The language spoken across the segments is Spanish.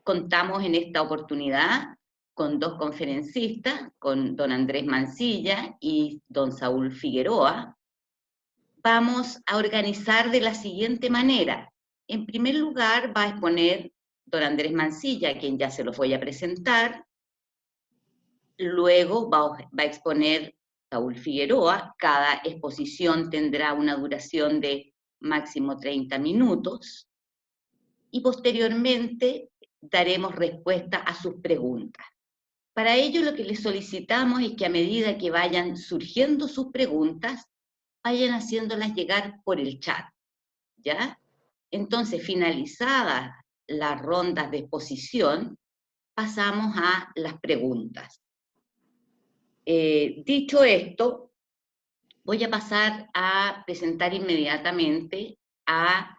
Contamos en esta oportunidad con dos conferencistas, con don Andrés Mancilla y don Saúl Figueroa. Vamos a organizar de la siguiente manera. En primer lugar va a exponer don Andrés Mancilla, a quien ya se los voy a presentar. Luego va a exponer Saúl Figueroa. Cada exposición tendrá una duración de máximo 30 minutos. Y posteriormente daremos respuesta a sus preguntas. Para ello lo que les solicitamos es que a medida que vayan surgiendo sus preguntas, vayan haciéndolas llegar por el chat, ¿ya? Entonces, finalizadas las rondas de exposición, pasamos a las preguntas. Dicho esto, voy a pasar a presentar inmediatamente a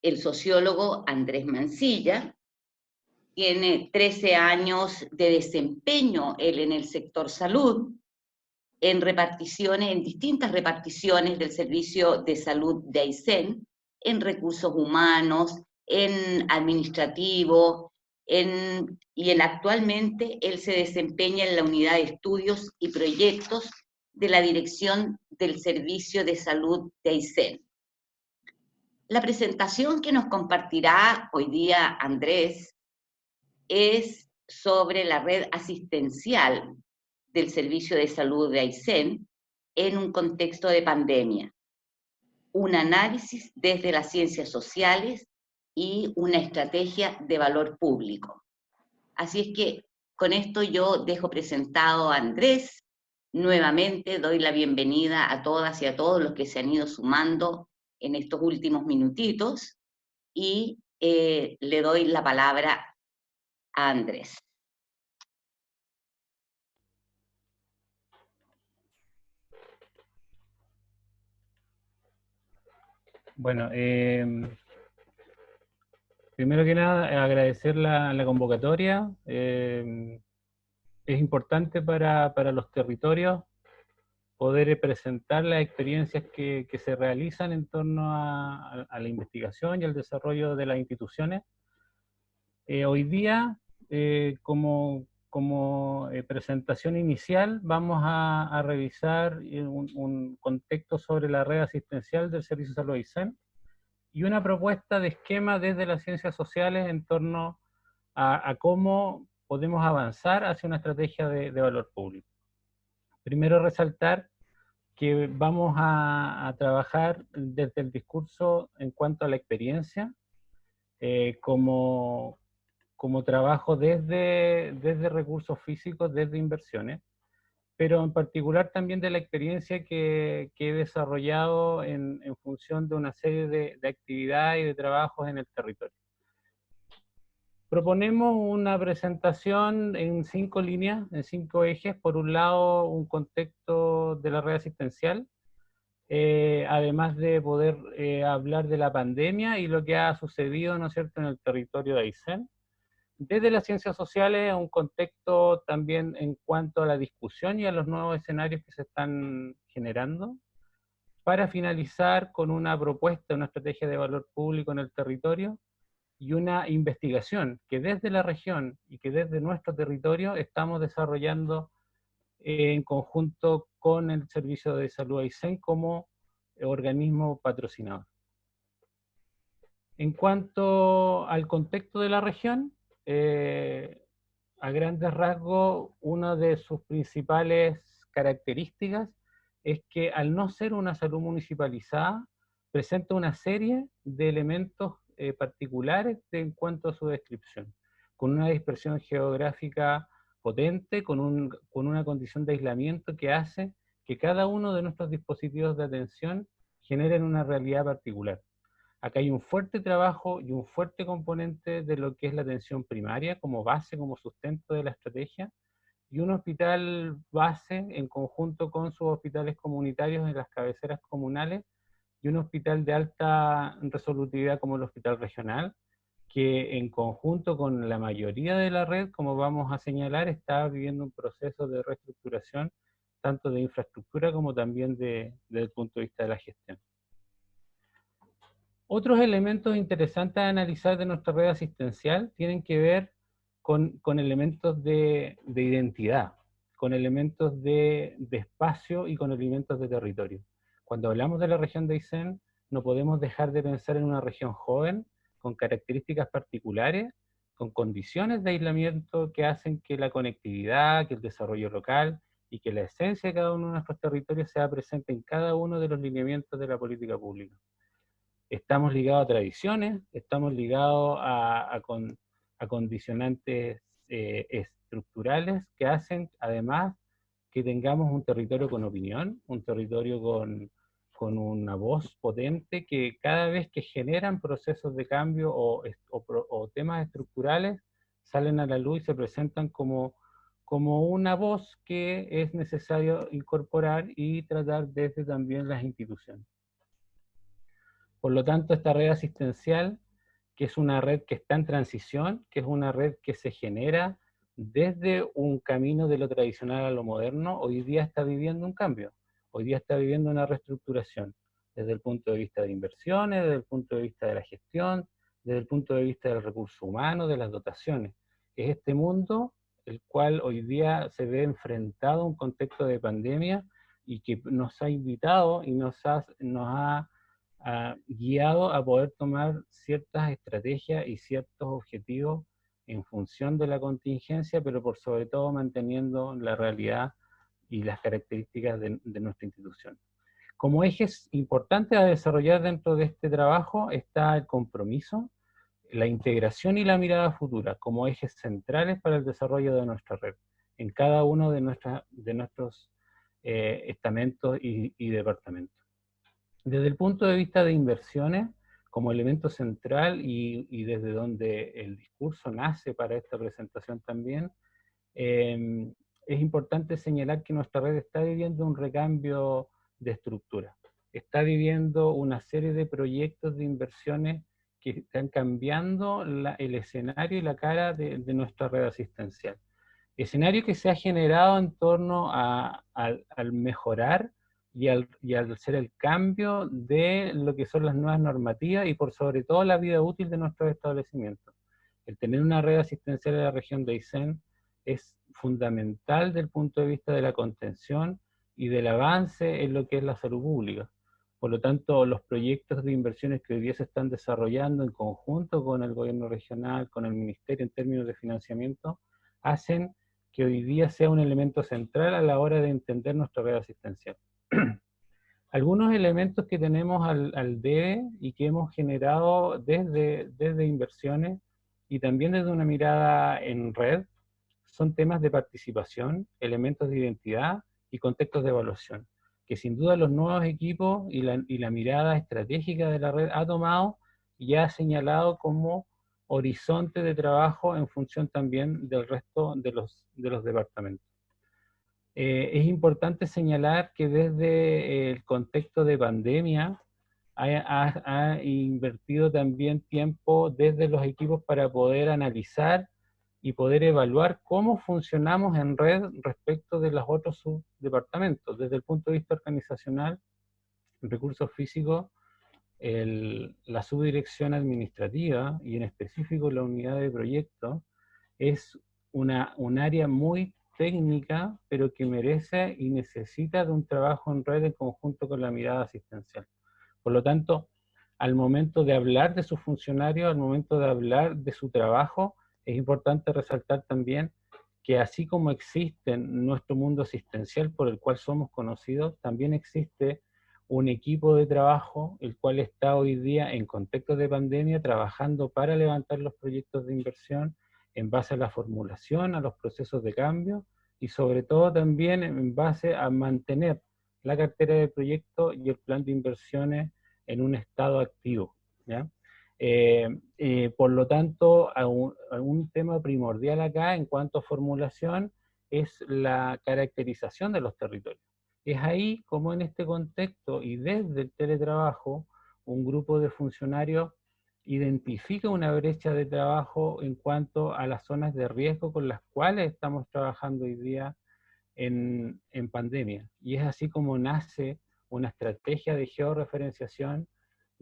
el sociólogo Andrés Mancilla. Tiene 13 años de desempeño él en el sector salud, en distintas reparticiones del Servicio de Salud de Aysén, en recursos humanos, en administrativo, actualmente él se desempeña en la unidad de estudios y proyectos de la Dirección del Servicio de Salud de Aysén. La presentación que nos compartirá hoy día Andrés es sobre la red asistencial del Servicio de Salud de Aysén en un contexto de pandemia, un análisis desde las ciencias sociales y una estrategia de valor público. Así es que con esto yo dejo presentado a Andrés. Nuevamente doy la bienvenida a todas y a todos los que se han ido sumando en estos últimos minutitos y le doy la palabra a Andrés. Bueno, primero que nada, agradecer la convocatoria. Es importante para los territorios poder presentar las experiencias que se realizan en torno a la investigación y al desarrollo de las instituciones. Hoy día, como presentación inicial, vamos a revisar un contexto sobre la red asistencial del Servicio de Salud de Aysén y una propuesta de esquema desde las ciencias sociales en torno a cómo podemos avanzar hacia una estrategia de valor público. Primero resaltar que vamos a trabajar desde el discurso en cuanto a la experiencia, como trabajo desde recursos físicos, desde inversiones, pero en particular también de la experiencia que he desarrollado en función de una serie de actividades y de trabajos en el territorio. Proponemos una presentación en 5 líneas, en 5 ejes. Por un lado, un contexto de la red asistencial, además de poder hablar de la pandemia y lo que ha sucedido, ¿no es cierto?, en el territorio de Aysén. Desde las ciencias sociales, un contexto también en cuanto a la discusión y a los nuevos escenarios que se están generando, para finalizar con una propuesta, una estrategia de valor público en el territorio y una investigación que desde la región y que desde nuestro territorio estamos desarrollando en conjunto con el Servicio de Salud Aysén como organismo patrocinador. En cuanto al contexto de la región, a grandes rasgos, una de sus principales características es que al no ser una salud municipalizada, presenta una serie de elementos particulares en cuanto a su descripción, con una dispersión geográfica potente, con una condición de aislamiento que hace que cada uno de nuestros dispositivos de atención generen una realidad particular. Acá hay un fuerte trabajo y un fuerte componente de lo que es la atención primaria como base, como sustento de la estrategia, y un hospital base en conjunto con sus hospitales comunitarios en las cabeceras comunales, y un hospital de alta resolutividad como el hospital regional, que en conjunto con la mayoría de la red, como vamos a señalar, está viviendo un proceso de reestructuración, tanto de infraestructura como también desde el punto de vista de la gestión. Otros elementos interesantes a analizar de nuestra red asistencial tienen que ver con elementos de identidad, con elementos de espacio y con elementos de territorio. Cuando hablamos de la región de Aysén, no podemos dejar de pensar en una región joven, con características particulares, con condiciones de aislamiento que hacen que la conectividad, que el desarrollo local y que la esencia de cada uno de nuestros territorios sea presente en cada uno de los lineamientos de la política pública. Estamos ligados a tradiciones, estamos ligados a condicionantes estructurales que hacen además que tengamos un territorio con opinión, un territorio con una voz potente, que cada vez que generan procesos de cambio o temas estructurales, salen a la luz y se presentan como una voz que es necesario incorporar y tratar desde también las instituciones. Por lo tanto, esta red asistencial, que es una red que está en transición, que es una red que se genera desde un camino de lo tradicional a lo moderno, hoy día está viviendo un cambio, hoy día está viviendo una reestructuración, desde el punto de vista de inversiones, desde el punto de vista de la gestión, desde el punto de vista del recurso humano, de las dotaciones. Es este mundo el cual hoy día se ve enfrentado a un contexto de pandemia y que nos ha invitado y nos ha guiado a poder tomar ciertas estrategias y ciertos objetivos en función de la contingencia, pero por sobre todo manteniendo la realidad y las características de nuestra institución. Como ejes importantes a desarrollar dentro de este trabajo está el compromiso, la integración y la mirada futura como ejes centrales para el desarrollo de nuestra red, en cada uno de nuestros estamentos y departamentos. Desde el punto de vista de inversiones, como elemento central y desde donde el discurso nace para esta presentación también, es importante señalar que nuestra red está viviendo un recambio de estructura. Está viviendo una serie de proyectos de inversiones que están cambiando el escenario y la cara de nuestra red asistencial. Escenario que se ha generado en torno al mejorar y al hacer el cambio de lo que son las nuevas normativas y por sobre todo la vida útil de nuestros establecimientos. El tener una red asistencial en la región de Aysén es fundamental desde el punto de vista de la contención y del avance en lo que es la salud pública. Por lo tanto, los proyectos de inversiones que hoy día se están desarrollando en conjunto con el gobierno regional, con el ministerio en términos de financiamiento, hacen que hoy día sea un elemento central a la hora de entender nuestra red asistencial. Algunos elementos que tenemos al debe y que hemos generado desde inversiones y también desde una mirada en red son temas de participación, elementos de identidad y contextos de evaluación, que sin duda los nuevos equipos y la mirada estratégica de la red ha tomado y ha señalado como horizonte de trabajo en función también del resto de los departamentos. Es importante señalar que desde el contexto de pandemia ha invertido también tiempo desde los equipos para poder analizar y poder evaluar cómo funcionamos en red respecto de los otros subdepartamentos, desde el punto de vista organizacional, recursos físicos, la subdirección administrativa y en específico la unidad de proyecto es un área muy técnica, pero que merece y necesita de un trabajo en red en conjunto con la mirada asistencial. Por lo tanto, al momento de hablar de sus funcionarios, al momento de hablar de su trabajo, es importante resaltar también que así como existe en nuestro mundo asistencial por el cual somos conocidos, también existe un equipo de trabajo, el cual está hoy día en contexto de pandemia trabajando para levantar los proyectos de inversión en base a la formulación, a los procesos de cambio y sobre todo también en base a mantener la cartera de proyectos y el plan de inversiones en un estado activo, ¿ya? Por lo tanto, un tema primordial acá en cuanto a formulación es la caracterización de los territorios. Es ahí como en este contexto y desde el teletrabajo, un grupo de funcionarios identifica una brecha de trabajo en cuanto a las zonas de riesgo con las cuales estamos trabajando hoy día en pandemia. Y es así como nace una estrategia de georreferenciación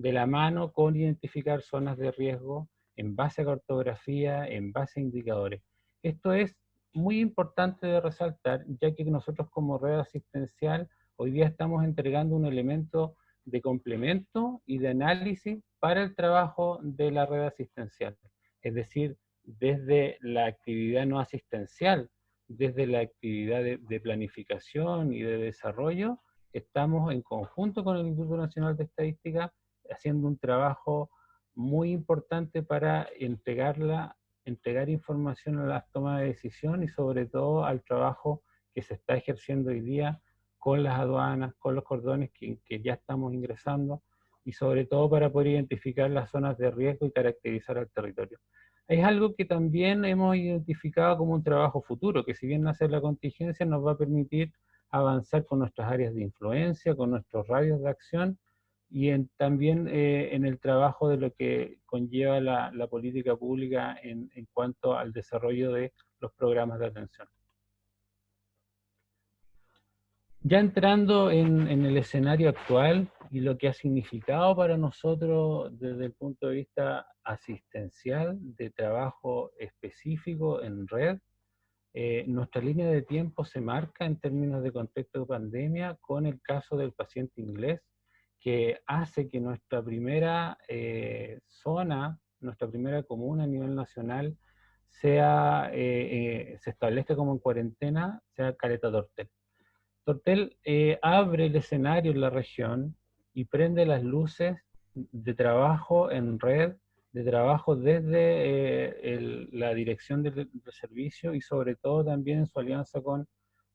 de la mano con identificar zonas de riesgo en base a cartografía, en base a indicadores. Esto es muy importante de resaltar, ya que nosotros como red asistencial hoy día estamos entregando un elemento de complemento y de análisis para el trabajo de la red asistencial. Es decir, desde la actividad no asistencial, desde la actividad de planificación y de desarrollo, estamos en conjunto con el Instituto Nacional de Estadística haciendo un trabajo muy importante para entregar información a las tomas de decisión y sobre todo al trabajo que se está ejerciendo hoy día con las aduanas, con los cordones que ya estamos ingresando y sobre todo para poder identificar las zonas de riesgo y caracterizar al territorio. Es algo que también hemos identificado como un trabajo futuro, que si bien nace la contingencia nos va a permitir avanzar con nuestras áreas de influencia, con nuestros radios de acción y también en el trabajo de lo que conlleva la política pública en cuanto al desarrollo de los programas de atención. Ya entrando en el escenario actual y lo que ha significado para nosotros desde el punto de vista asistencial, de trabajo específico en red, nuestra línea de tiempo se marca en términos de contexto de pandemia con el caso del paciente inglés, que hace que nuestra primera zona, nuestra primera comuna a nivel nacional, se establezca como en cuarentena, sea Caleta Tortel. Tortel abre el escenario en la región y prende las luces de trabajo en red, de trabajo desde la dirección del servicio y sobre todo también en su alianza con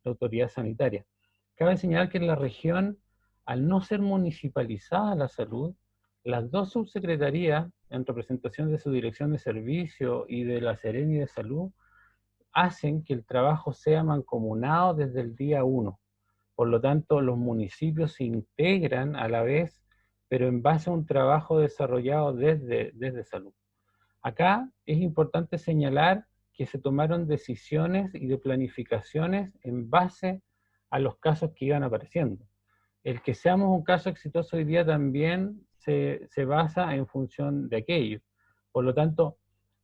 la autoridad sanitaria. Cabe señalar que en la región, al no ser municipalizada la salud, las dos subsecretarías, en representación de su dirección de servicio y de la Sereni de Salud, hacen que el trabajo sea mancomunado desde el día 1. Por lo tanto, los municipios se integran a la vez, pero en base a un trabajo desarrollado desde salud. Acá es importante señalar que se tomaron decisiones y de planificaciones en base a los casos que iban apareciendo. El que seamos un caso exitoso hoy día también se basa en función de aquello. Por lo tanto,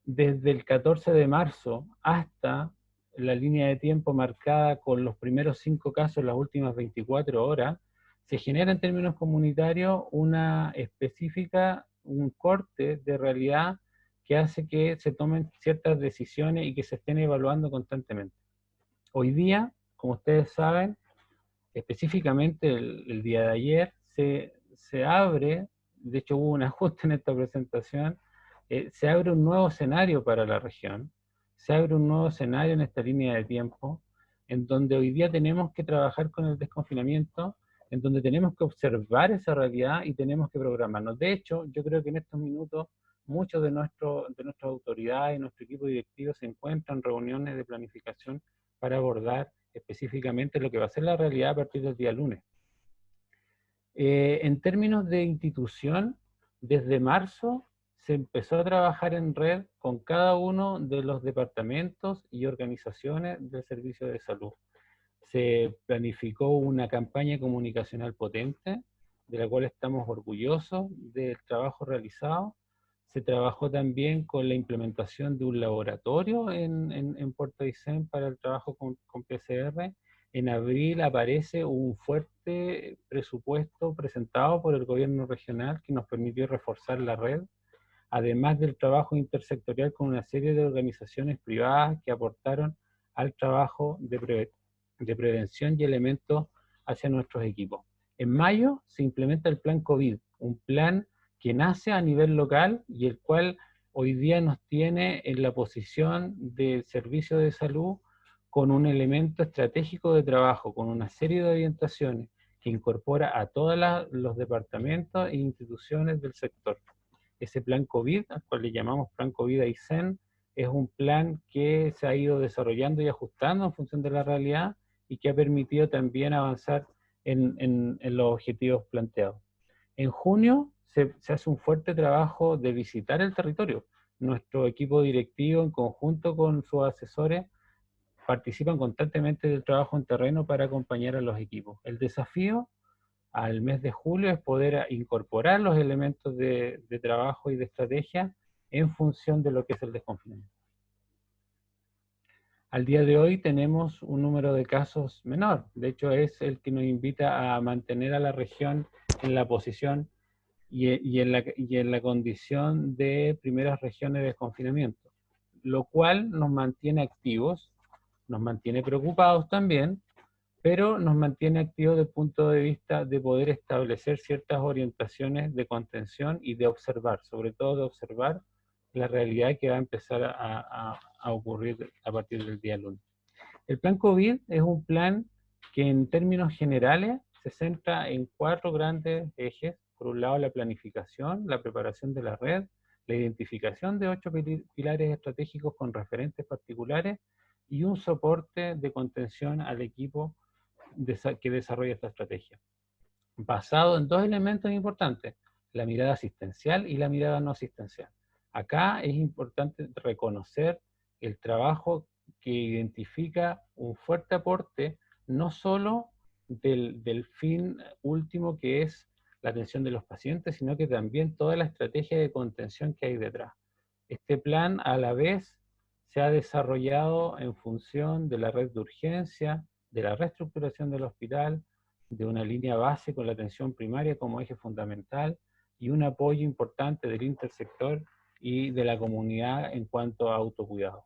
desde el 14 de marzo hasta la línea de tiempo marcada con los primeros 5 casos en las últimas 24 horas, se genera en términos comunitarios una específica, un corte de realidad que hace que se tomen ciertas decisiones y que se estén evaluando constantemente. Hoy día, como ustedes saben, específicamente el día de ayer, se abre, de hecho hubo un ajuste en esta presentación, se abre un nuevo escenario para la región, se abre un nuevo escenario en esta línea de tiempo, en donde hoy día tenemos que trabajar con el desconfinamiento, en donde tenemos que observar esa realidad y tenemos que programarnos. De hecho, yo creo que en estos minutos muchos de nuestras autoridades y nuestro equipo directivo se encuentran en reuniones de planificación para abordar específicamente lo que va a ser la realidad a partir del día lunes. En términos de institución, desde marzo se empezó a trabajar en red con cada uno de los departamentos y organizaciones del servicio de salud. Se planificó una campaña comunicacional potente, de la cual estamos orgullosos del trabajo realizado. Se trabajó también con la implementación de un laboratorio en Puerto Aysén para el trabajo con PCR. En abril aparece un fuerte presupuesto presentado por el gobierno regional que nos permitió reforzar la red, además del trabajo intersectorial con una serie de organizaciones privadas que aportaron al trabajo de prevención y elementos hacia nuestros equipos. En mayo se implementa el plan COVID, un plan que nace a nivel local y el cual hoy día nos tiene en la posición de servicio de salud con un elemento estratégico de trabajo, con una serie de orientaciones que incorpora a todos los departamentos e instituciones del sector. Ese plan COVID, al cual le llamamos Plan COVID Aysén, es un plan que se ha ido desarrollando y ajustando en función de la realidad y que ha permitido también avanzar en los objetivos planteados. En junio se hace un fuerte trabajo de visitar el territorio. Nuestro equipo directivo, en conjunto con sus asesores, participan constantemente del trabajo en terreno para acompañar a los equipos. El desafío al mes de julio es poder incorporar los elementos de trabajo y de estrategia en función de lo que es el desconfinamiento. Al día de hoy tenemos un número de casos menor, de hecho es el que nos invita a mantener a la región en la posición y en la condición de primeras regiones de desconfinamiento, lo cual nos mantiene activos, nos mantiene preocupados también, pero nos mantiene activos desde el punto de vista de poder establecer ciertas orientaciones de contención y de observar, sobre todo de observar la realidad que va a empezar a ocurrir a partir del día lunes. El plan COVID es un plan que en términos generales se centra en 4 grandes ejes. Por un lado, la planificación, la preparación de la red, la identificación de 8 pilares estratégicos con referentes particulares y un soporte de contención al equipo que desarrolla esta estrategia, basado en 2 elementos importantes, la mirada asistencial y la mirada no asistencial. Acá es importante reconocer el trabajo que identifica un fuerte aporte, no solo del fin último que es la atención de los pacientes, sino que también toda la estrategia de contención que hay detrás. Este plan a la vez se ha desarrollado en función de la red de urgencia, de la reestructuración del hospital, de una línea base con la atención primaria como eje fundamental y un apoyo importante del intersector y de la comunidad en cuanto a autocuidado.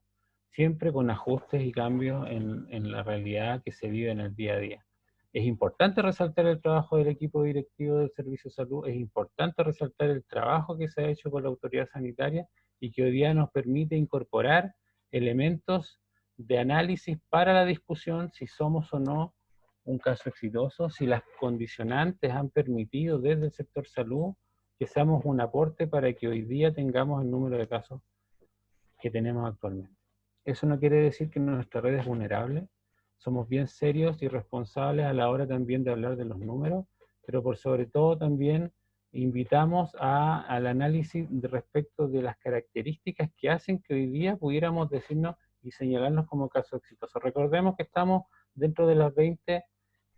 Siempre con ajustes y cambios en la realidad que se vive en el día a día. Es importante resaltar el trabajo del equipo directivo del Servicio de Salud, es importante resaltar el trabajo que se ha hecho con la autoridad sanitaria y que hoy día nos permite incorporar elementos de análisis para la discusión si somos o no un caso exitoso, si las condicionantes han permitido desde el sector salud que seamos un aporte para que hoy día tengamos el número de casos que tenemos actualmente. Eso no quiere decir que nuestra red es vulnerable, somos bien serios y responsables a la hora también de hablar de los números, pero por sobre todo también invitamos al análisis respecto de las características que hacen que hoy día pudiéramos decirnos y señalarnos como casos exitosos. Recordemos que estamos dentro de las 20,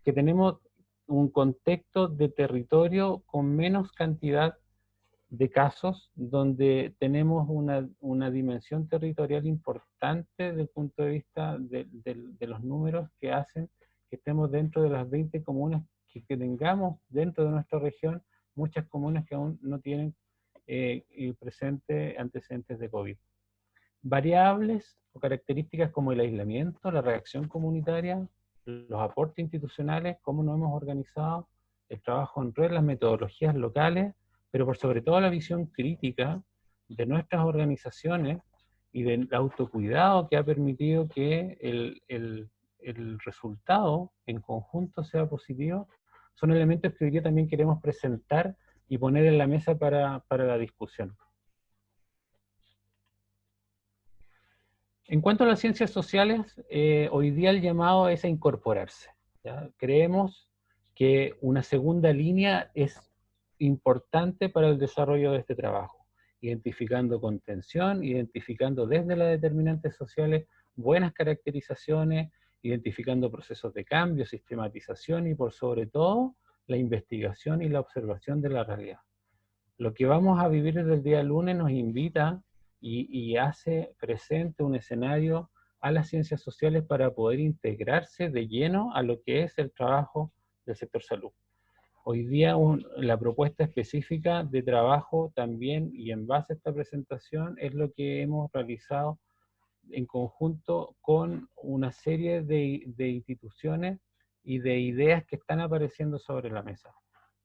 que tenemos un contexto de territorio con menos cantidad de casos, donde tenemos una dimensión territorial importante desde el punto de vista de los números que hacen que estemos dentro de las 20 comunas que tengamos dentro de nuestra región, muchas comunas que aún no tienen presente antecedentes de COVID. Variables o características como el aislamiento, la reacción comunitaria, los aportes institucionales, cómo nos hemos organizado, el trabajo en red, las metodologías locales, pero por sobre todo la visión crítica de nuestras organizaciones y del autocuidado que ha permitido que el resultado en conjunto sea positivo, son elementos que hoy día también queremos presentar y poner en la mesa para la discusión. En cuanto a las ciencias sociales, hoy día el llamado es a incorporarse, ¿ya? Creemos que una segunda línea es importante para el desarrollo de este trabajo, identificando contención, identificando desde las determinantes sociales buenas caracterizaciones, identificando procesos de cambio, sistematización y por sobre todo la investigación y la observación de la realidad. Lo que vamos a vivir desde el día lunes nos invita y hace presente un escenario a las ciencias sociales para poder integrarse de lleno a lo que es el trabajo del sector salud. Hoy día la propuesta específica de trabajo también, y en base a esta presentación, es lo que hemos realizado en conjunto con una serie de instituciones y de ideas que están apareciendo sobre la mesa.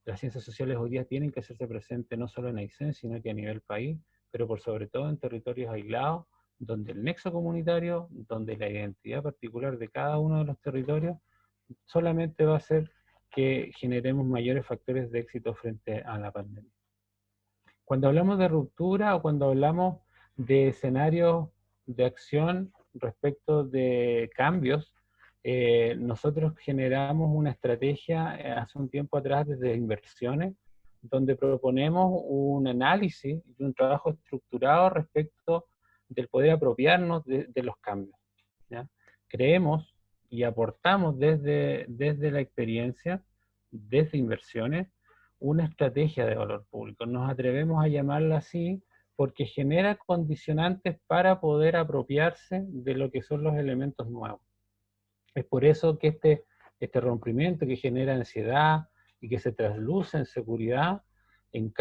Las ciencias sociales hoy día tienen que hacerse presentes no solo en Aysén, sino que a nivel país, pero por sobre todo en territorios aislados, donde el nexo comunitario, donde la identidad particular de cada uno de los territorios, solamente va a hacer que generemos mayores factores de éxito frente a la pandemia. Cuando hablamos de ruptura o cuando hablamos de escenarios de acción respecto de cambios, nosotros generamos una estrategia hace un tiempo atrás desde Inversiones, donde proponemos un análisis y un trabajo estructurado respecto del poder apropiarnos de los cambios, ¿ya? Creemos y aportamos desde la experiencia desde inversiones, una estrategia de valor público. Nos atrevemos a llamarla así porque genera condicionantes para poder apropiarse de lo que son los elementos nuevos. Es por eso que este rompimiento que genera ansiedad y que se trasluce en seguridad, en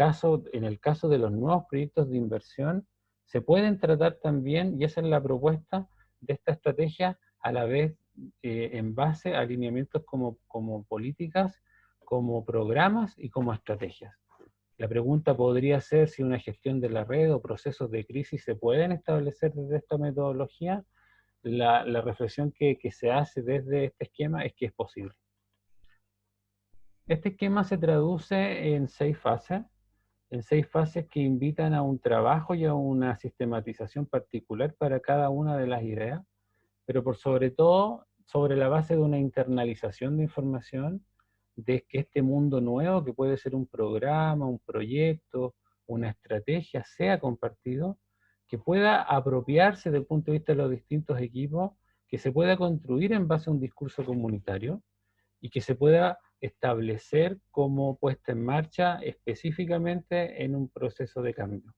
el caso de los nuevos proyectos de inversión, se pueden tratar también, y esa es la propuesta de esta estrategia, a la vez en base a alineamientos como políticas, como programas y como estrategias. La pregunta podría ser si una gestión de la red o procesos de crisis se pueden establecer desde esta metodología. La reflexión que se hace desde este esquema es que es posible. Este esquema se traduce en 6 fases que invitan a un trabajo y a una sistematización particular para cada una de las ideas, pero por sobre todo sobre la base de una internalización de información, de que este mundo nuevo, que puede ser un programa, un proyecto, una estrategia, sea compartido, que pueda apropiarse desde el punto de vista de los distintos equipos, que se pueda construir en base a un discurso comunitario y que se pueda establecer como puesta en marcha específicamente en un proceso de cambio.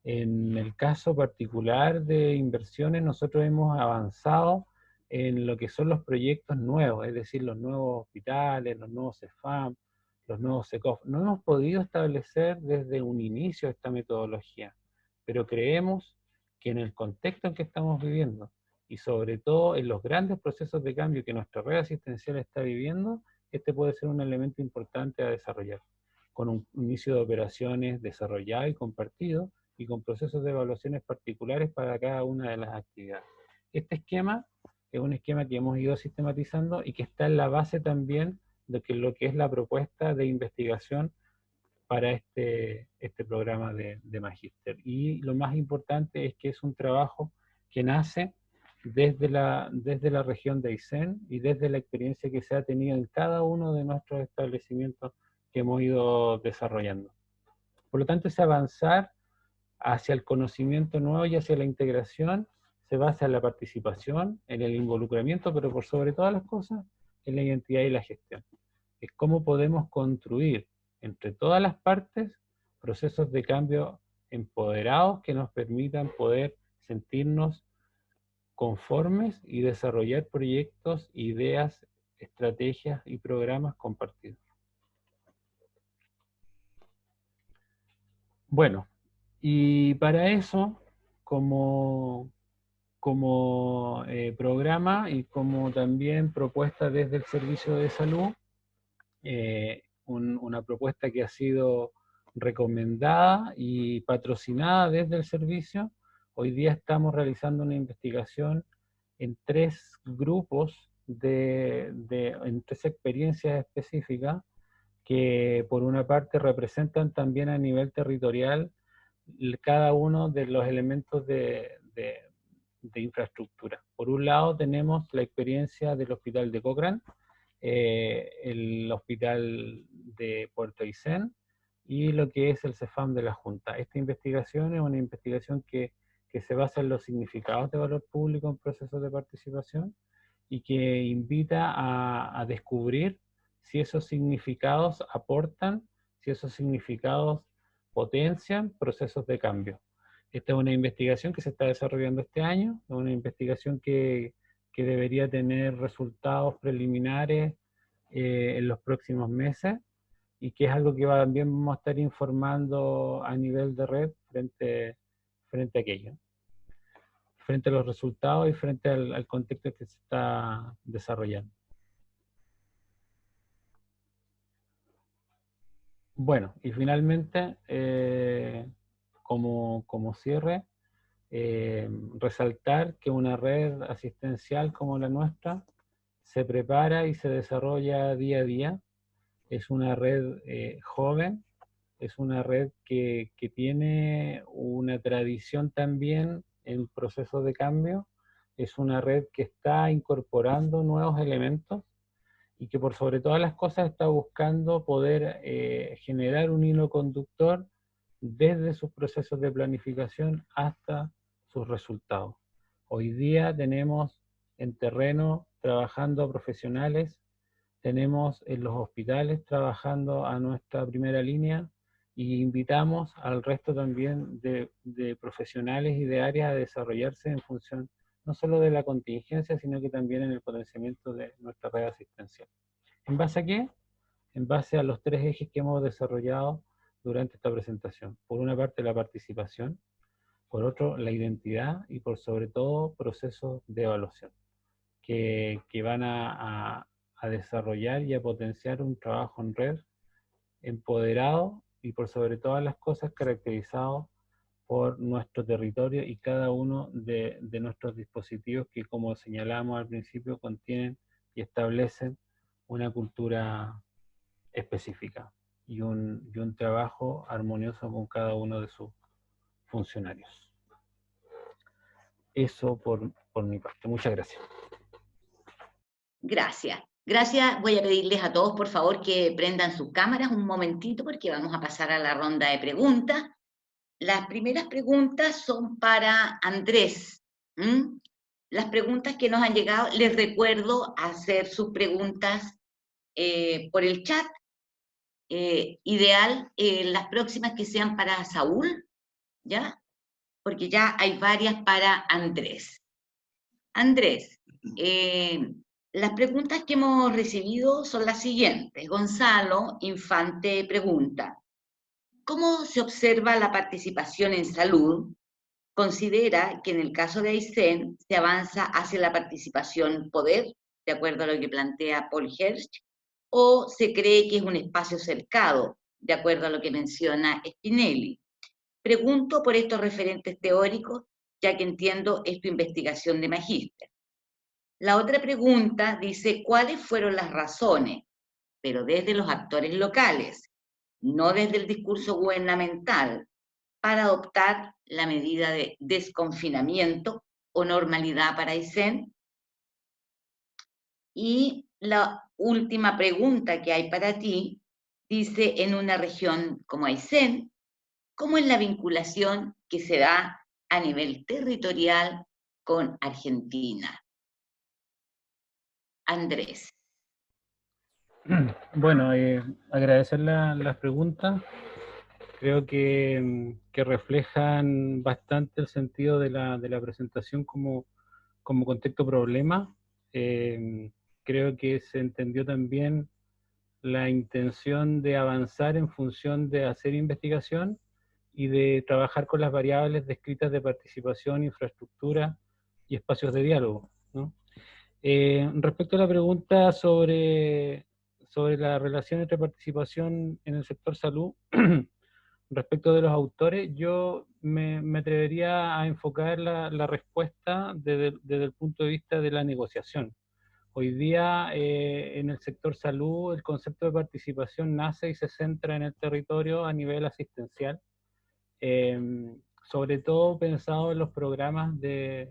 En el caso particular de inversiones, nosotros hemos avanzado en lo que son los proyectos nuevos, es decir, los nuevos hospitales, los nuevos CEFAM, los nuevos SECOF. No hemos podido establecer desde un inicio esta metodología, pero creemos que en el contexto en que estamos viviendo, y sobre todo en los grandes procesos de cambio que nuestra red asistencial está viviendo, este puede ser un elemento importante a desarrollar, con un inicio de operaciones desarrollado y compartido, y con procesos de evaluaciones particulares para cada una de las actividades. Este esquema es un esquema que hemos ido sistematizando y que está en la base también de lo que es la propuesta de investigación para este programa de magíster. Y lo más importante es que es un trabajo que nace desde la región de Aysén y desde la experiencia que se ha tenido en cada uno de nuestros establecimientos que hemos ido desarrollando. Por lo tanto, ese avanzar hacia el conocimiento nuevo y hacia la integración se basa en la participación, en el involucramiento, pero por sobre todas las cosas, en la identidad y la gestión. Es cómo podemos construir entre todas las partes procesos de cambio empoderados que nos permitan poder sentirnos conformes y desarrollar proyectos, ideas, estrategias y programas compartidos. Bueno, y para eso, como programa y como también propuesta desde el Servicio de Salud, una propuesta que ha sido recomendada y patrocinada desde el servicio. Hoy día estamos realizando una investigación en 3 grupos, en 3 experiencias específicas, que por una parte representan también a nivel territorial cada uno de los elementos de infraestructura. Por un lado tenemos la experiencia del Hospital de Cochrane, el Hospital de Puerto Aysén y lo que es el CEFAM de la Junta. Esta investigación es una investigación que se basa en los significados de valor público en procesos de participación y que invita a descubrir si esos significados aportan, si esos significados potencian procesos de cambio. Esta es una investigación que se está desarrollando este año, es una investigación que debería tener resultados preliminares en los próximos meses y que es algo que también vamos a estar informando a nivel de red frente a aquello, frente a los resultados y frente al contexto que se está desarrollando. Bueno, y finalmente, como cierre, resaltar que una red asistencial como la nuestra se prepara y se desarrolla día a día. Es una red joven, es una red que tiene una tradición también en procesos de cambio, es una red que está incorporando nuevos elementos y que por sobre todas las cosas está buscando poder generar un hilo conductor desde sus procesos de planificación hasta sus resultados. Hoy día tenemos en terreno trabajando profesionales tenemos en los hospitales trabajando a nuestra primera línea, y invitamos al resto también de profesionales y de áreas a desarrollarse en función no solo de la contingencia, sino que también en el potenciamiento de nuestra red asistencial. ¿En base a qué? En base a los 3 ejes que hemos desarrollado durante esta presentación. Por una parte, la participación; por otro, la identidad; y por sobre todo, procesos de evaluación, que van a desarrollar y a potenciar un trabajo en red empoderado y por sobre todas las cosas caracterizado por nuestro territorio y cada uno de nuestros dispositivos que, como señalamos al principio, contienen y establecen una cultura específica y un trabajo armonioso con cada uno de sus funcionarios. Eso por mi parte. Muchas gracias. Gracias. Gracias. Voy a pedirles a todos, por favor, que prendan sus cámaras un momentito porque vamos a pasar a la ronda de preguntas. Las primeras preguntas son para Andrés. Las preguntas que nos han llegado, les recuerdo hacer sus preguntas por el chat. Ideal, las próximas que sean para Saúl, ¿ya? Porque ya hay varias para Andrés. Andrés, las preguntas que hemos recibido son las siguientes. Gonzalo Infante pregunta: ¿cómo se observa la participación en salud? Considera que en el caso de Aysén se avanza hacia la participación poder, de acuerdo a lo que plantea Paul Hirsch, o se cree que es un espacio cercado, de acuerdo a lo que menciona Spinelli. Pregunto por estos referentes teóricos, ya que entiendo es tu investigación de magíster. La otra pregunta dice: ¿cuáles fueron las razones, pero desde los actores locales, no desde el discurso gubernamental, para adoptar la medida de desconfinamiento o normalidad para Aysén? Y la última pregunta que hay para ti dice: en una región como Aysén, ¿cómo es la vinculación que se da a nivel territorial con Argentina? Andrés. Bueno, agradecer las preguntas. Creo que reflejan bastante el sentido de la presentación como contexto problema. Creo que se entendió también la intención de avanzar en función de hacer investigación y de trabajar con las variables descritas de participación, infraestructura y espacios de diálogo, ¿no? Respecto a la pregunta sobre la relación entre participación en el sector salud, respecto de los autores, yo me atrevería a enfocar la respuesta desde el punto de vista de la negociación. Hoy día en el sector salud el concepto de participación nace y se centra en el territorio a nivel asistencial, sobre todo pensado en los programas de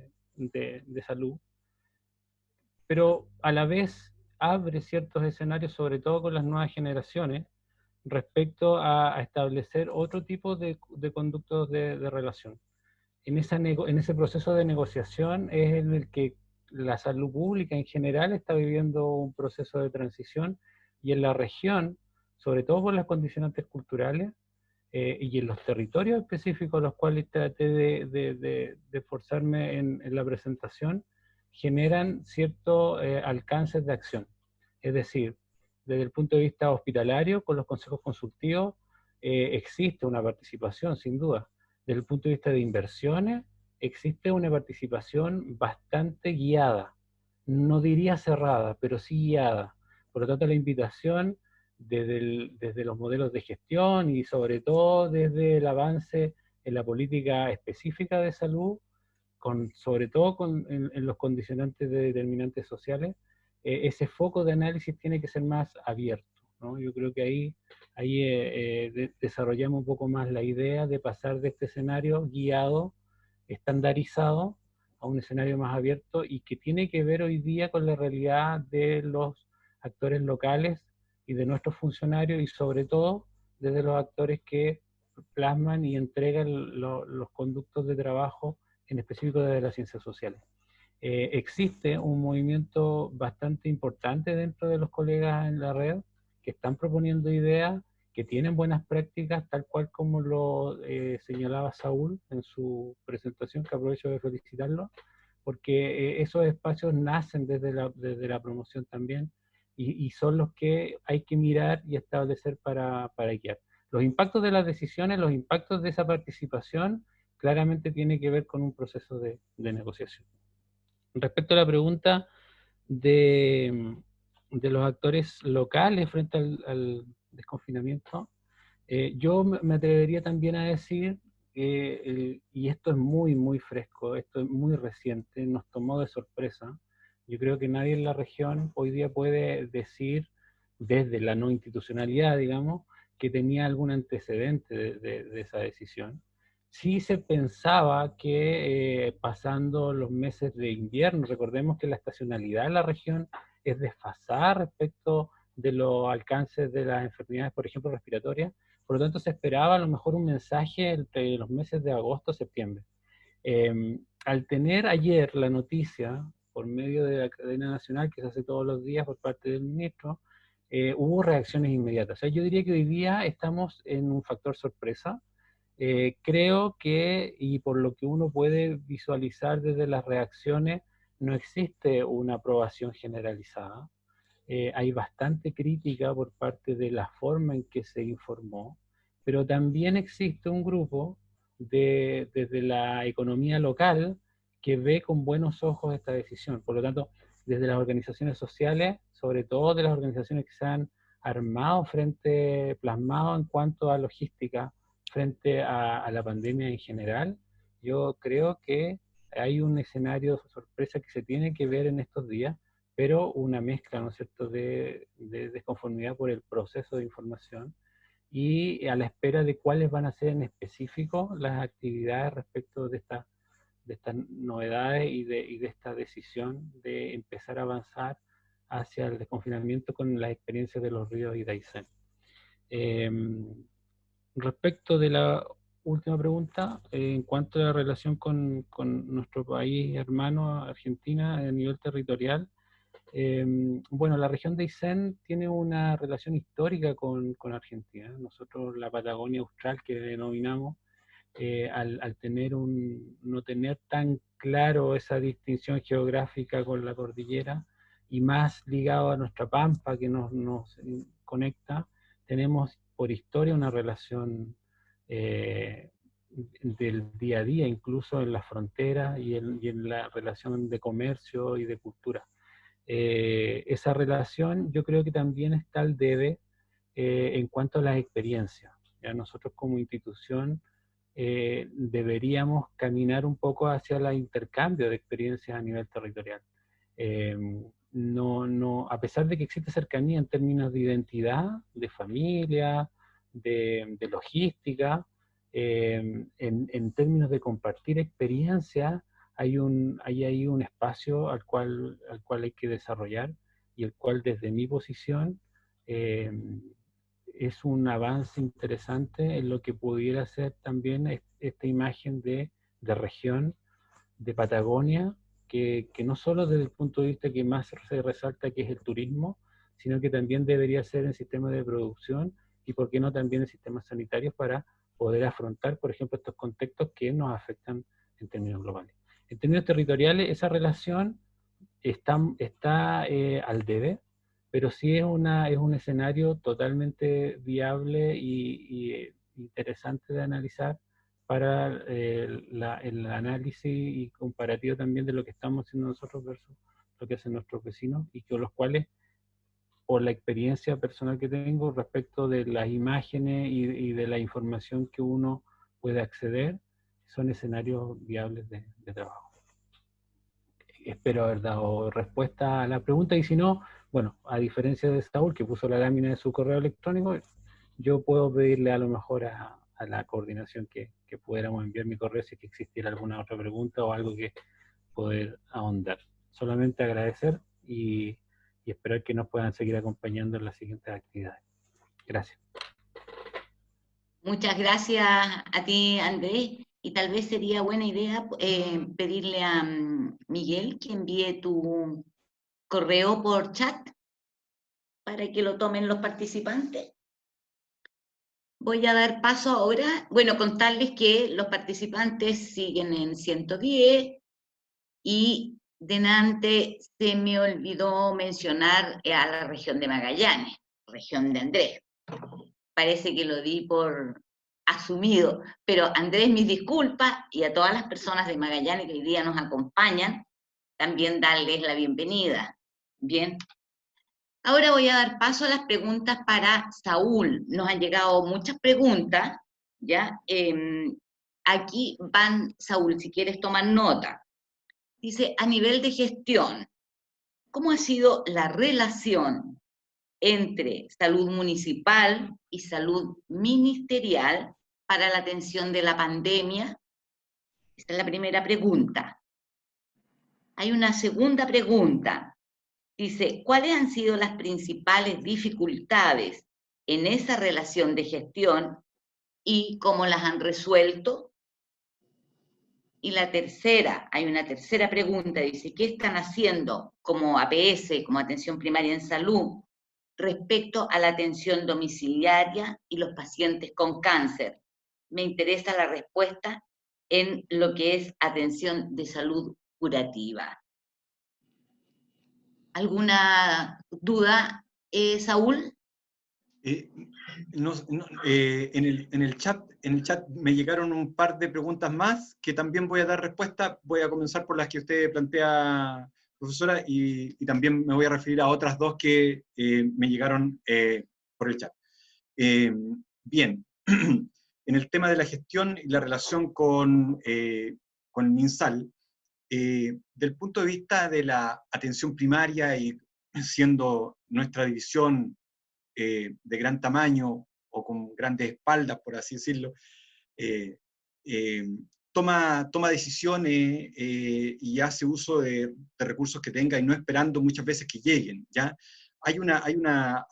salud, pero a la vez abre ciertos escenarios, sobre todo con las nuevas generaciones, respecto a establecer otro tipo de conductos de relación. En ese proceso de negociación es en el que la salud pública en general está viviendo un proceso de transición, y en la región, sobre todo por las condicionantes culturales, y en los territorios específicos los cuales traté de esforzarme en la presentación, generan ciertos alcances de acción. Es decir, desde el punto de vista hospitalario, con los consejos consultivos, existe una participación, sin duda. Desde el punto de vista de inversiones, existe una participación bastante guiada. No diría cerrada, pero sí guiada. Por lo tanto, la invitación desde los modelos de gestión y sobre todo desde el avance en la política específica de salud, sobre todo en los condicionantes de determinantes sociales, ese foco de análisis tiene que ser más abierto, ¿no? Yo creo que ahí desarrollamos un poco más la idea de pasar de este escenario guiado, estandarizado, a un escenario más abierto y que tiene que ver hoy día con la realidad de los actores locales y de nuestros funcionarios, y sobre todo desde los actores que plasman y entregan los conductos de trabajo, en específico desde las ciencias sociales. existe un movimiento bastante importante dentro de los colegas en la red que están proponiendo ideas, que tienen buenas prácticas, tal cual como lo señalaba Saúl en su presentación, que aprovecho de felicitarlo, porque esos espacios nacen desde la promoción también, y son los que hay que mirar y establecer para guiar. Los impactos de las decisiones, los impactos de esa participación, claramente tiene que ver con un proceso de negociación. Respecto a la pregunta de los actores locales frente al desconfinamiento, yo me atrevería también a decir que, y esto es muy, muy fresco, esto es muy reciente, nos tomó de sorpresa. Yo creo que nadie en la región hoy día puede decir, desde la no institucionalidad, digamos, que tenía algún antecedente de esa decisión. Sí se pensaba que pasando los meses de invierno, recordemos que la estacionalidad en la región es desfasada respecto de los alcances de las enfermedades, por ejemplo, respiratorias. Por lo tanto, se esperaba a lo mejor un mensaje entre los meses de agosto y septiembre. Al tener ayer la noticia, por medio de la cadena nacional, que se hace todos los días por parte del ministro, hubo reacciones inmediatas. O sea, yo diría que hoy día estamos en un factor sorpresa. Creo que, y por lo que uno puede visualizar desde las reacciones, no existe una aprobación generalizada. Hay bastante crítica por parte de la forma en que se informó, pero también existe un grupo desde la economía local que ve con buenos ojos esta decisión. Por lo tanto, desde las organizaciones sociales, sobre todo de las organizaciones que se han armado plasmado en cuanto a logística frente a la pandemia en general, yo creo que hay un escenario de sorpresa que se tiene que ver en estos días, pero una mezcla, ¿no es cierto?, de desconformidad por el proceso de información y a la espera de cuáles van a ser en específico las actividades respecto de estas novedades y de esta decisión de empezar a avanzar hacia el desconfinamiento con las experiencias de Los Ríos y de Aysén. Respecto de la última pregunta, en cuanto a la relación con nuestro país hermano, Argentina, a nivel territorial, bueno, la región de Aysén tiene una relación histórica con Argentina. Nosotros la Patagonia Austral, que denominamos, al no tener tan claro esa distinción geográfica con la cordillera y más ligado a nuestra pampa que nos conecta, tenemos por historia una relación del día a día, incluso en la frontera y en la relación de comercio y de cultura. Esa relación yo creo que también está al debe en cuanto a las experiencias. ¿Ya? Nosotros como institución deberíamos caminar un poco hacia el intercambio de experiencias a nivel territorial. A pesar de que existe cercanía en términos de identidad, de familia, de logística, en términos de compartir experiencias, hay ahí un espacio al cual hay que desarrollar y el cual desde mi posición es un avance interesante en lo que pudiera ser también esta imagen de región, de Patagonia, que no solo desde el punto de vista que más se resalta, que es el turismo, sino que también debería ser en sistemas de producción y, por qué no, también en sistemas sanitarios para poder afrontar, por ejemplo, estos contextos que nos afectan en términos globales. En términos territoriales, esa relación está al debe, pero sí es un escenario totalmente viable y interesante de analizar para el análisis y comparativo también de lo que estamos haciendo nosotros versus lo que hacen nuestros vecinos, y con los cuales, por la experiencia personal que tengo respecto de las imágenes y de la información que uno puede acceder, son escenarios viables de trabajo. Espero haber dado respuesta a la pregunta, y si no, bueno, a diferencia de Saúl, que puso la lámina de su correo electrónico, yo puedo pedirle a lo mejor a la coordinación que pudiéramos enviar mi correo si es que existiera alguna otra pregunta o algo que poder ahondar. Solamente agradecer y esperar que nos puedan seguir acompañando en las siguientes actividades. Gracias. Muchas gracias a ti, Andrés. Y tal vez sería buena idea pedirle a Miguel que envíe tu correo por chat para que lo tomen los participantes. Voy a dar paso ahora, bueno, contarles que los participantes siguen en 110 y delante se me olvidó mencionar a la región de Magallanes, región de Andrés. Parece que lo di por asumido, pero Andrés, mis disculpas, y a todas las personas de Magallanes que hoy día nos acompañan, también darles la bienvenida. Bien. Ahora voy a dar paso a las preguntas para Saúl. Nos han llegado muchas preguntas, ¿ya? Aquí van, Saúl, si quieres tomar nota. Dice, a nivel de gestión, ¿cómo ha sido la relación entre salud municipal y salud ministerial para la atención de la pandemia? Esta es la primera pregunta. Hay una segunda pregunta. Dice, ¿cuáles han sido las principales dificultades en esa relación de gestión y cómo las han resuelto? Y la tercera, hay una tercera pregunta, dice, ¿qué están haciendo como APS, como atención primaria en salud, respecto a la atención domiciliaria y los pacientes con cáncer? Me interesa la respuesta en lo que es atención de salud curativa. ¿Alguna duda, Saúl? En el chat me llegaron un par de preguntas más que también voy a dar respuesta. Voy a comenzar por las que usted plantea, profesora, y también me voy a referir a otras dos que me llegaron por el chat. Bien, en el tema de la gestión y la relación con MinSal, del punto de vista de la atención primaria y siendo nuestra división de gran tamaño o con grandes espaldas, por así decirlo, toma decisiones y hace uso de recursos que tenga y no esperando muchas veces que lleguen, ¿ya? Hay una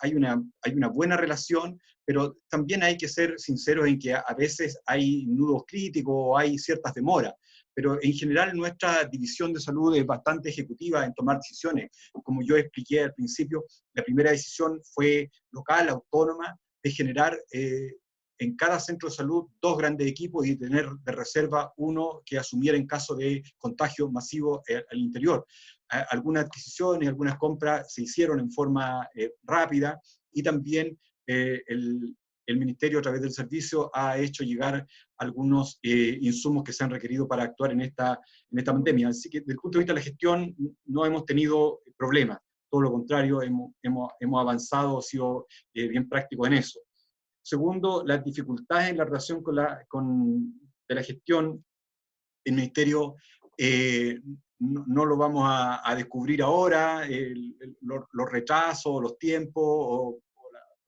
buena relación, pero también hay que ser sinceros en que a veces hay nudos críticos o hay ciertas demoras. Pero en general nuestra división de salud es bastante ejecutiva en tomar decisiones. Como yo expliqué al principio, la primera decisión fue local, autónoma, de generar en cada centro de salud 2 grandes equipos y tener de reserva uno que asumiera en caso de contagio masivo al interior. Algunas adquisiciones, algunas compras se hicieron en forma rápida y también el Ministerio a través del servicio ha hecho llegar algunos insumos que se han requerido para actuar en esta pandemia. Así que desde el punto de vista de la gestión no hemos tenido problemas, todo lo contrario, hemos avanzado, sido bien prácticos en eso. Segundo, las dificultades en la relación de la gestión, el Ministerio no lo vamos a descubrir ahora, los retrasos, los tiempos, o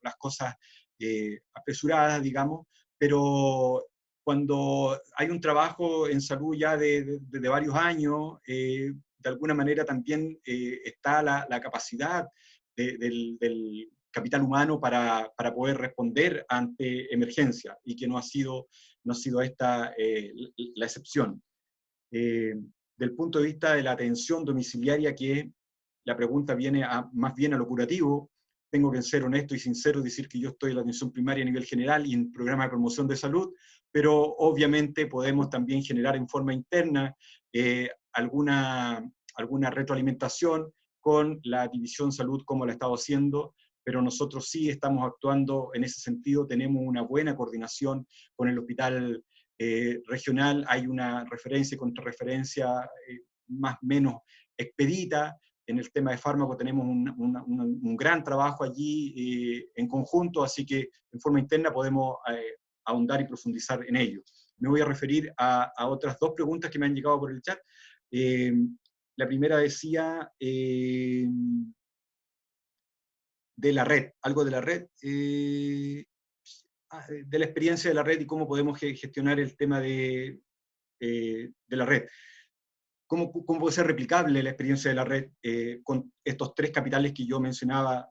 las cosas apresuradas, digamos, pero cuando hay un trabajo en salud ya de varios años, de alguna manera también está la capacidad del capital humano para poder responder ante emergencias, y que no ha sido esta la excepción. Del punto de vista de la atención domiciliaria, que la pregunta viene más bien a lo curativo, tengo que ser honesto y sincero y decir que yo estoy en la atención primaria a nivel general y en programas de promoción de salud, pero obviamente podemos también generar en forma interna alguna retroalimentación con la División Salud, como la ha estado haciendo, pero nosotros sí estamos actuando en ese sentido, tenemos una buena coordinación con el hospital regional, hay una referencia y contrarreferencia más o menos expedita. En el tema de fármaco tenemos un gran trabajo allí en conjunto, así que en forma interna podemos ahondar y profundizar en ello. Me voy a referir a otras 2 preguntas que me han llegado por el chat. La primera decía de la red, algo de la red, de la experiencia de la red y cómo podemos gestionar el tema de la red. ¿Cómo puede ser replicable la experiencia de la red con estos 3 capitales que yo mencionaba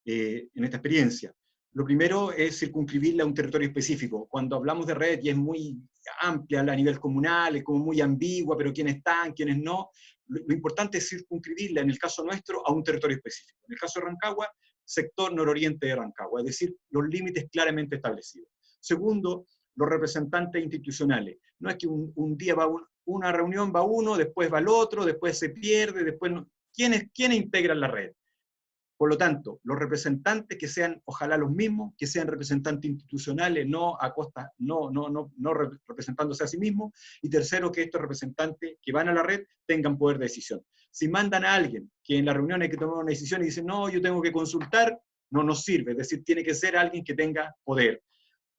en esta experiencia? Lo primero es circunscribirla a un territorio específico. Cuando hablamos de red, y es muy amplia a nivel comunal, es como muy ambigua, pero quiénes están, quiénes no. Lo importante es circunscribirla, en el caso nuestro, a un territorio específico. En el caso de Rancagua, sector nororiente de Rancagua, es decir, los límites claramente establecidos. Segundo, los representantes institucionales. No es que un día va una reunión, va uno, después va el otro, después se pierde, después no. ¿Quiénes integran la red? Por lo tanto, los representantes que sean, ojalá los mismos, que sean representantes institucionales, no representándose a sí mismos. Y tercero, que estos representantes que van a la red tengan poder de decisión. Si mandan a alguien que en la reunión hay que tomar una decisión y dicen, no, yo tengo que consultar, no nos sirve. Es decir, tiene que ser alguien que tenga poder.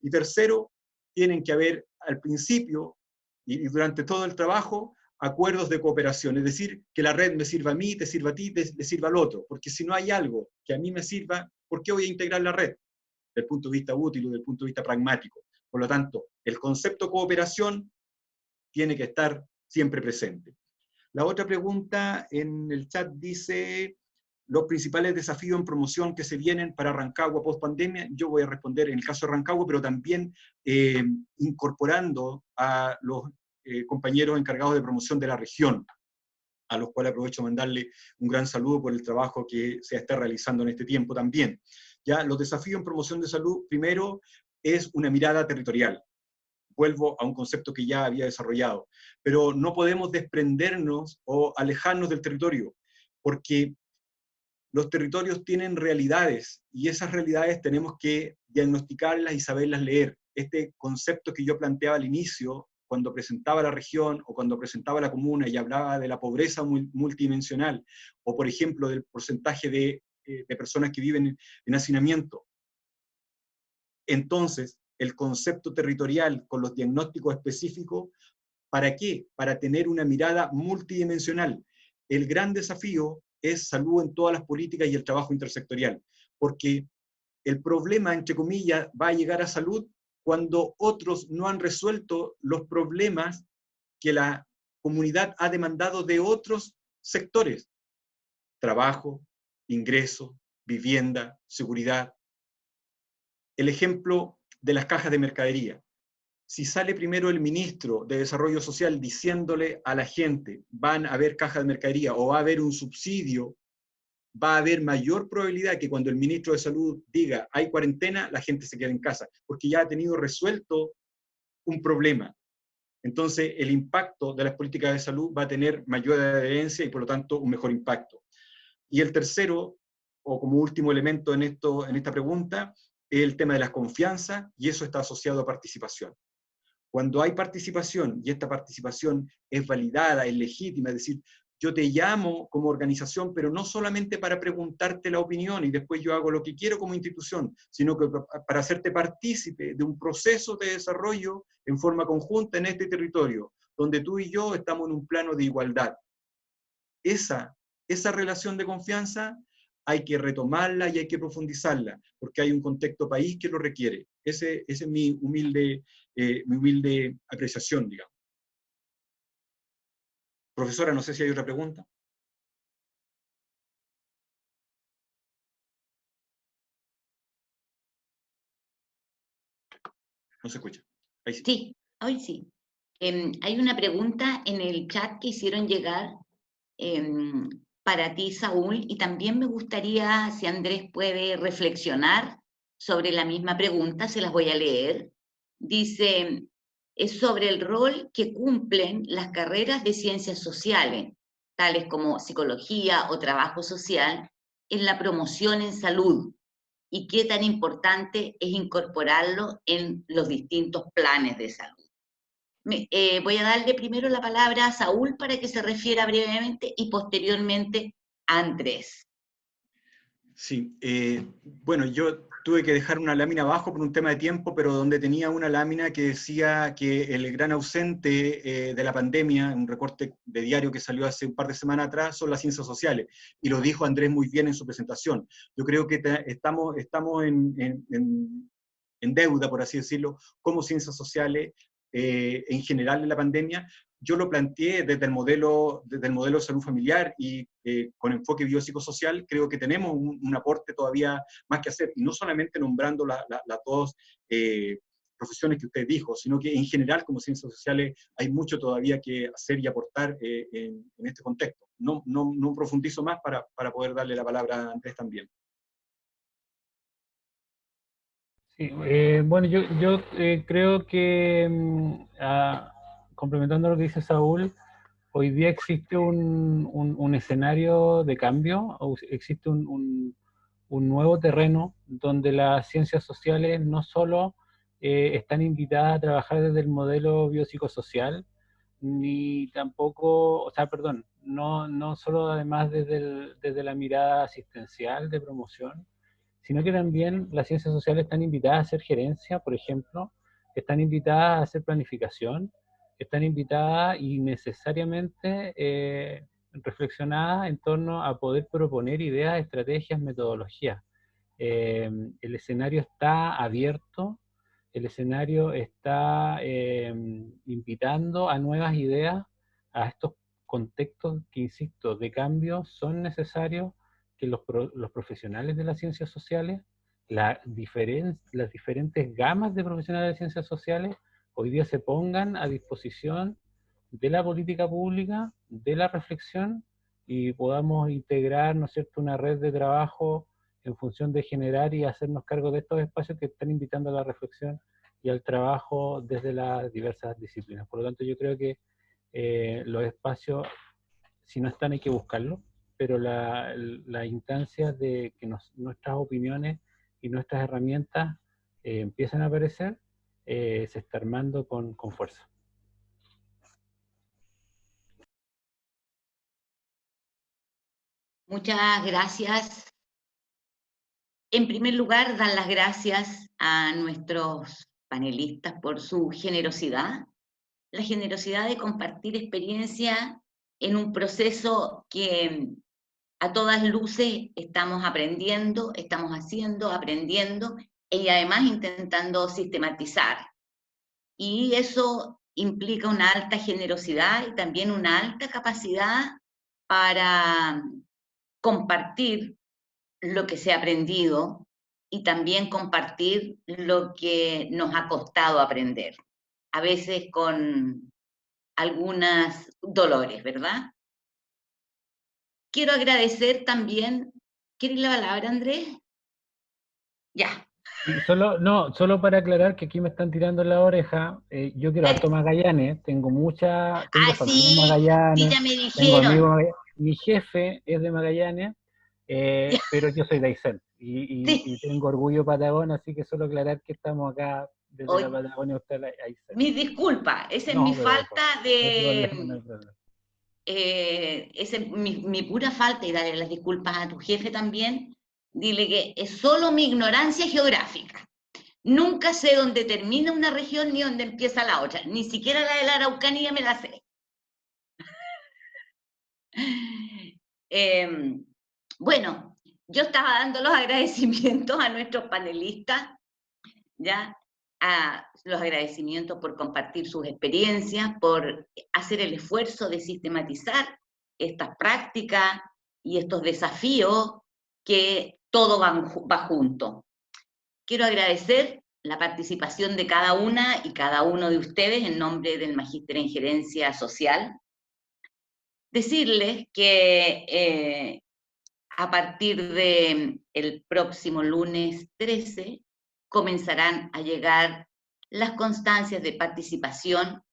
Y tercero, tienen que haber al principio y durante todo el trabajo acuerdos de cooperación, es decir, que la red me sirva a mí, te sirva a ti, le sirva al otro, porque si no hay algo que a mí me sirva, ¿por qué voy a integrar la red? Desde el punto de vista útil o desde el punto de vista pragmático. Por lo tanto, el concepto cooperación tiene que estar siempre presente. La otra pregunta en el chat dice, los principales desafíos en promoción que se vienen para Rancagua post pandemia. Yo voy a responder en el caso de Rancagua, pero también incorporando a los compañeros encargados de promoción de la región, a los cuales aprovecho mandarle un gran saludo por el trabajo que se está realizando en este tiempo también. Ya, los desafíos en promoción de salud, primero, es una mirada territorial. Vuelvo a un concepto que ya había desarrollado, pero no podemos desprendernos o alejarnos del territorio, porque los territorios tienen realidades, y esas realidades tenemos que diagnosticarlas y saberlas leer. Este concepto que yo planteaba al inicio, cuando presentaba la región, o cuando presentaba la comuna, y hablaba de la pobreza multidimensional, o por ejemplo del porcentaje de personas que viven en hacinamiento. Entonces, el concepto territorial con los diagnósticos específicos, ¿para qué? Para tener una mirada multidimensional. El gran desafío es salud en todas las políticas y el trabajo intersectorial, porque el problema, entre comillas, va a llegar a salud cuando otros no han resuelto los problemas que la comunidad ha demandado de otros sectores: trabajo, ingreso, vivienda, seguridad. El ejemplo de las cajas de mercadería. Si sale primero el ministro de Desarrollo Social diciéndole a la gente, van a haber cajas de mercadería o va a haber un subsidio, va a haber mayor probabilidad que cuando el ministro de Salud diga, hay cuarentena, la gente se quede en casa, porque ya ha tenido resuelto un problema. Entonces, el impacto de las políticas de salud va a tener mayor adherencia y, por lo tanto, un mejor impacto. Y el tercero, o como último elemento en esta pregunta, es el tema de la confianza, y eso está asociado a participación. Cuando hay participación, y esta participación es validada, es legítima, es decir, yo te llamo como organización, pero no solamente para preguntarte la opinión y después yo hago lo que quiero como institución, sino que para hacerte partícipe de un proceso de desarrollo en forma conjunta en este territorio, donde tú y yo estamos en un plano de igualdad. Esa relación de confianza hay que retomarla y hay que profundizarla, porque hay un contexto país que lo requiere. Esa es mi humilde apreciación, digamos. Profesora, no sé si hay otra pregunta. No se escucha. Ahí sí. Sí, hoy sí. Hay una pregunta en el chat que hicieron llegar para ti, Saúl, y también me gustaría, si Andrés puede reflexionar sobre la misma pregunta, se las voy a leer. Dice, es sobre el rol que cumplen las carreras de ciencias sociales, tales como psicología o trabajo social, en la promoción en salud, y qué tan importante es incorporarlo en los distintos planes de salud. Voy a darle primero la palabra a Saúl para que se refiera brevemente y posteriormente a Andrés. Sí, bueno, yo tuve que dejar una lámina abajo por un tema de tiempo, pero donde tenía una lámina que decía que el gran ausente de la pandemia, un recorte de diario que salió hace un par de semanas atrás, son las ciencias sociales, y lo dijo Andrés muy bien en su presentación. Yo creo que estamos en deuda, por así decirlo, como ciencias sociales en general en la pandemia. Yo lo planteé desde el modelo de salud familiar y con enfoque biopsicosocial. Creo que tenemos un aporte todavía más que hacer, y no solamente nombrando las dos profesiones que usted dijo, sino que en general como ciencias sociales hay mucho todavía que hacer y aportar en este contexto. No profundizo más para poder darle la palabra a Andrés también. Sí, bueno, yo creo que, complementando lo que dice Saúl, hoy día existe un escenario de cambio, o existe un nuevo terreno donde las ciencias sociales no solo están invitadas a trabajar desde el modelo biopsicosocial, ni tampoco, o sea, perdón, no solo además desde la mirada asistencial de promoción, sino que también las ciencias sociales están invitadas a hacer gerencia, por ejemplo, están invitadas a hacer planificación, están invitadas y necesariamente reflexionadas en torno a poder proponer ideas, estrategias, metodologías. El escenario está abierto, el escenario está invitando a nuevas ideas, a estos contextos que, insisto, de cambio son necesarios que los profesionales de las ciencias sociales, las diferentes gamas de profesionales de ciencias sociales, hoy día se pongan a disposición de la política pública, de la reflexión, y podamos integrar, ¿no es cierto?, una red de trabajo en función de generar y hacernos cargo de estos espacios que están invitando a la reflexión y al trabajo desde las diversas disciplinas. Por lo tanto, yo creo que los espacios, si no están, hay que buscarlos, pero la instancia de que nuestras opiniones y nuestras herramientas empiecen a aparecer, se está armando con fuerza. Muchas gracias. En primer lugar, dar las gracias a nuestros panelistas por su generosidad, la generosidad de compartir experiencia en un proceso que a todas luces estamos aprendiendo, estamos haciendo, aprendiendo y además intentando sistematizar. Y eso implica una alta generosidad y también una alta capacidad para compartir lo que se ha aprendido y también compartir lo que nos ha costado aprender, a veces con algunos dolores, ¿verdad? Quiero agradecer también, ¿quieres la palabra, Andrés? Ya. Y solo para aclarar que aquí me están tirando en la oreja, yo quiero harto Magallanes, tengo familia en Sí, sí, Magallanes, ya me tengo dijeron. amigos, mi jefe es de Magallanes, pero yo soy de Aysén, y Sí. tengo orgullo patagón, así que solo aclarar que estamos acá desde Hoy, la Patagonia hasta la Aysén. mis disculpas, esa es mi No, pero falta no hay problema, no de... hay problema. esa es mi pura falta, y darle las disculpas a tu jefe también. Dile que es solo mi ignorancia geográfica. Nunca sé dónde termina una región ni dónde empieza la otra. Ni siquiera la de la Araucanía me la sé. Bueno, yo estaba dando los agradecimientos a nuestros panelistas, ya, a los agradecimientos por compartir sus experiencias, por hacer el esfuerzo de sistematizar estas prácticas y estos desafíos que todo va junto. Quiero agradecer la participación de cada una y cada uno de ustedes en nombre del Magíster en Gerencia Social. Decirles que a partir del próximo lunes 13 comenzarán a llegar las constancias de participación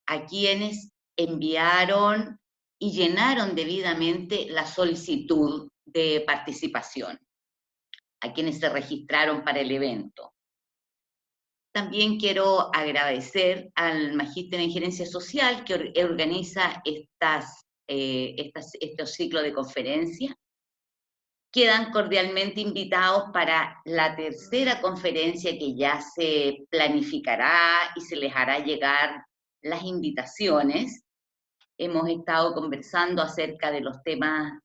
a quienes enviaron y llenaron debidamente la solicitud de participación, a quienes se registraron para el evento. También quiero agradecer al Magíster en Gerencia Social que organiza estos ciclos de conferencias. Quedan cordialmente invitados para la tercera conferencia que ya se planificará y se les hará llegar las invitaciones. Hemos estado conversando acerca de los temas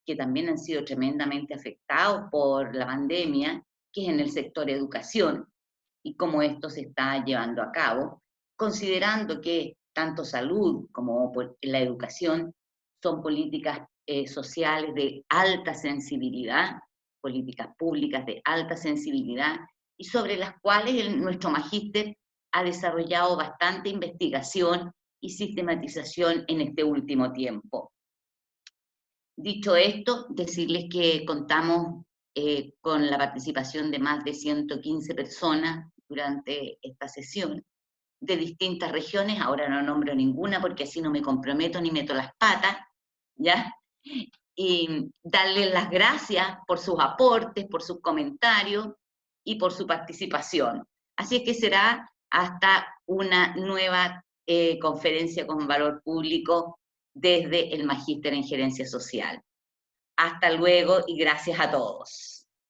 que también han sido tremendamente afectados por la pandemia, que es en el sector educación, y cómo esto se está llevando a cabo, considerando que tanto salud como la educación son políticas sociales de alta sensibilidad, políticas públicas de alta sensibilidad, y sobre las cuales nuestro magíster ha desarrollado bastante investigación y sistematización en este último tiempo. Dicho esto, decirles que contamos con la participación de más de 115 personas durante esta sesión, de distintas regiones. Ahora no nombro ninguna porque así no me comprometo ni meto las patas, ¿ya? Y darles las gracias por sus aportes, por sus comentarios y por su participación. Así es que será hasta una nueva conferencia con valor público desde el Magíster en Gerencia Social. Hasta luego y gracias a todos.